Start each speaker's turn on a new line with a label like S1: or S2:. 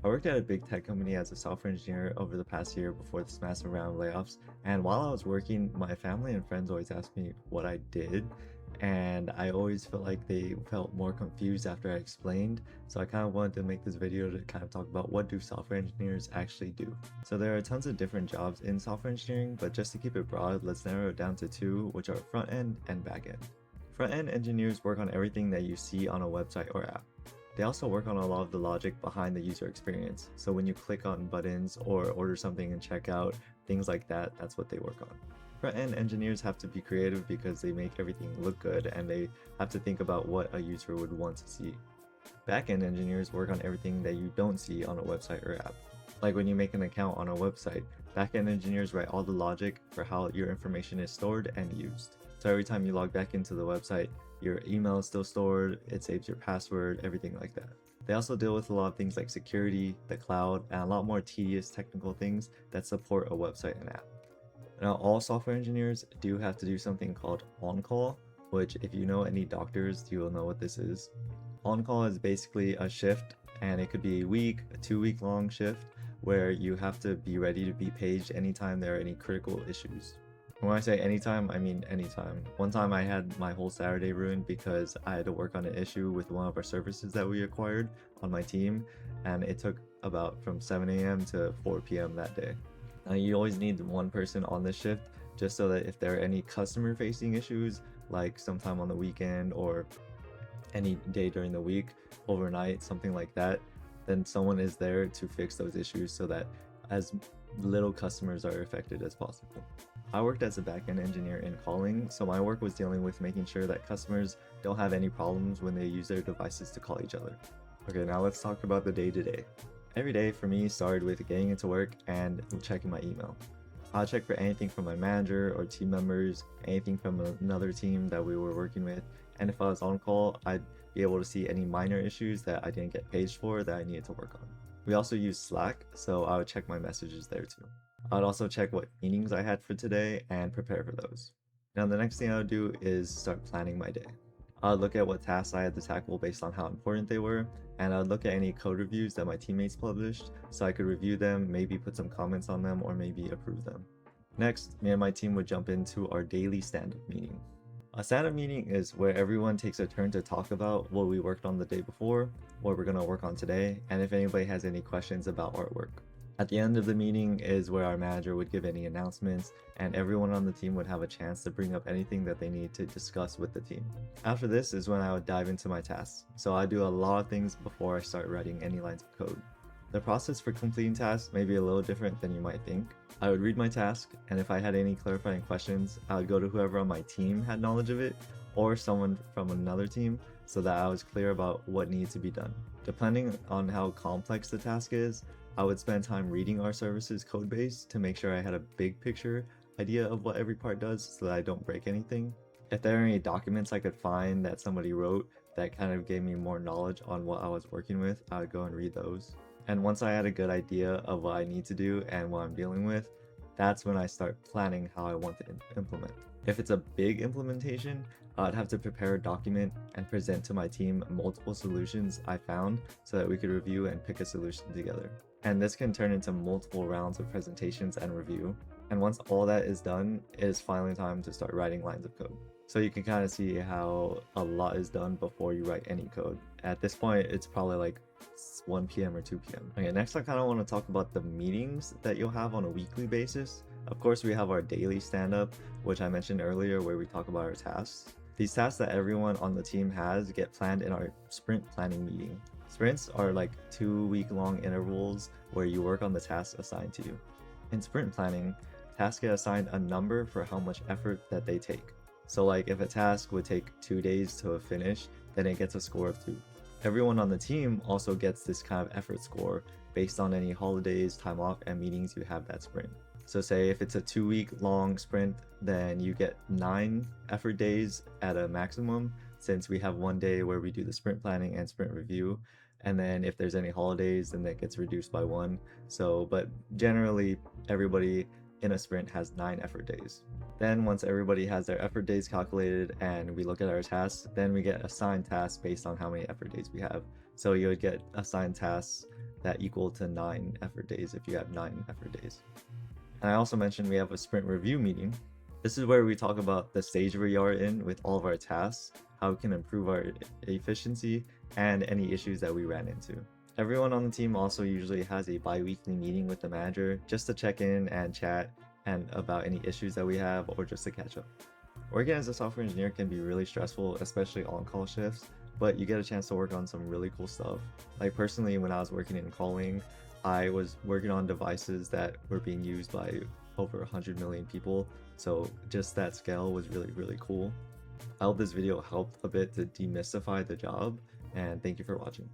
S1: I worked at a big tech company as a software engineer over the past year before this massive round of layoffs. And while I was working, my family and friends always asked me what I did. And I always felt like they felt more confused after I explained. So I kind of wanted to make this video to kind of talk about what do software engineers actually do. So there are tons of different jobs in software engineering, but just to keep it broad, let's narrow it down to two, which are front end and back end. Front end engineers work on everything that you see on a website or app. They also work on a lot of the logic behind the user experience. So when you click on buttons or order something in checkout, things like that, that's what they work on. Front-end engineers have to be creative because they make everything look good and they have to think about what a user would want to see. Back-end engineers work on everything that you don't see on a website or app. Like when you make an account on a website, back-end engineers write all the logic for how your information is stored and used. So every time you log back into the website, your email is still stored, it saves your password, everything like that. They also deal with a lot of things like security, the cloud, and a lot more tedious technical things that support a website and app. Now, all software engineers do have to do something called on-call, which if you know any doctors, you will know what this is. On-call is basically a shift, and it could be a week, a 2-week long shift, where you have to be ready to be paged anytime there are any critical issues. When I say anytime, I mean anytime. One time I had my whole Saturday ruined because I had to work on an issue with one of our services that we acquired on my team, and it took about from 7 a.m. to 4 p.m. that day. Now you always need one person on this shift just so that if there are any customer facing issues, like sometime on the weekend or any day during the week, overnight, something like that, then someone is there to fix those issues so that as little customers are affected as possible. I worked as a backend engineer in calling, so my work was dealing with making sure that customers don't have any problems when they use their devices to call each other. Okay, now let's talk about the day-to-day. Every day for me started with getting into work and checking my email. I'll check for anything from my manager or team members, anything from another team that we were working with, and if I was on call, I'd be able to see any minor issues that I didn't get paged for that I needed to work on. We also use Slack, so I would check my messages there too. I'd also check what meetings I had for today and prepare for those. Now the next thing I would do is start planning my day. I'd look at what tasks I had to tackle based on how important they were, and I'd look at any code reviews that my teammates published so I could review them, maybe put some comments on them, or maybe approve them. Next, me and my team would jump into our daily stand-up meeting. A stand-up meeting is where everyone takes a turn to talk about what we worked on the day before, what we're going to work on today, and if anybody has any questions about our work. At the end of the meeting is where our manager would give any announcements, and everyone on the team would have a chance to bring up anything that they need to discuss with the team. After this is when I would dive into my tasks, so I do a lot of things before I start writing any lines of code. The process for completing tasks may be a little different than you might think. I would read my task, and if I had any clarifying questions, I would go to whoever on my team had knowledge of it, or someone from another team, so that I was clear about what needs to be done. Depending on how complex the task is, I would spend time reading our service's code base to make sure I had a big picture idea of what every part does so that I don't break anything. If there are any documents I could find that somebody wrote that kind of gave me more knowledge on what I was working with, I would go and read those. And once I had a good idea of what I need to do and what I'm dealing with, that's when I start planning how I want to implement. If it's a big implementation, I'd have to prepare a document and present to my team multiple solutions I found so that we could review and pick a solution together. And this can turn into multiple rounds of presentations and review. And once all that is done, it is finally time to start writing lines of code. So you can kind of see how a lot is done before you write any code. At this point, it's probably like 1 p.m. or 2 p.m. Okay, next I kind of want to talk about the meetings that you'll have on a weekly basis. Of course, we have our daily stand-up, which I mentioned earlier, where we talk about our tasks. These tasks that everyone on the team has get planned in our sprint planning meeting. Sprints are like 2-week-long intervals where you work on the tasks assigned to you. In sprint planning, tasks get assigned a number for how much effort that they take. So like if a task would take 2 days to finish, then it gets a score of 2. Everyone on the team also gets this kind of effort score based on any holidays, time off, and meetings you have that sprint. So say if it's a 2-week-long sprint, then you get 9 effort days at a maximum, since we have 1 day where we do the sprint planning and sprint review. And then if there's any holidays, then that gets reduced by 1. So, but generally everybody in a sprint has 9 effort days. Then once everybody has their effort days calculated and we look at our tasks, then we get assigned tasks based on how many effort days we have. So you would get assigned tasks that equal to 9 effort days if you have 9 effort days. And I also mentioned we have a sprint review meeting. This is where we talk about the stage we are in with all of our tasks, how we can improve our efficiency, and any issues that we ran into. Everyone on the team also usually has a bi-weekly meeting with the manager just to check in and chat and about any issues that we have or just to catch up. Working as a software engineer can be really stressful, especially on-call shifts, but you get a chance to work on some really cool stuff. Like personally, when I was working in calling, I was working on devices that were being used by over 100 million people, so just that scale was really cool. I hope this video helped a bit to demystify the job, and thank you for watching.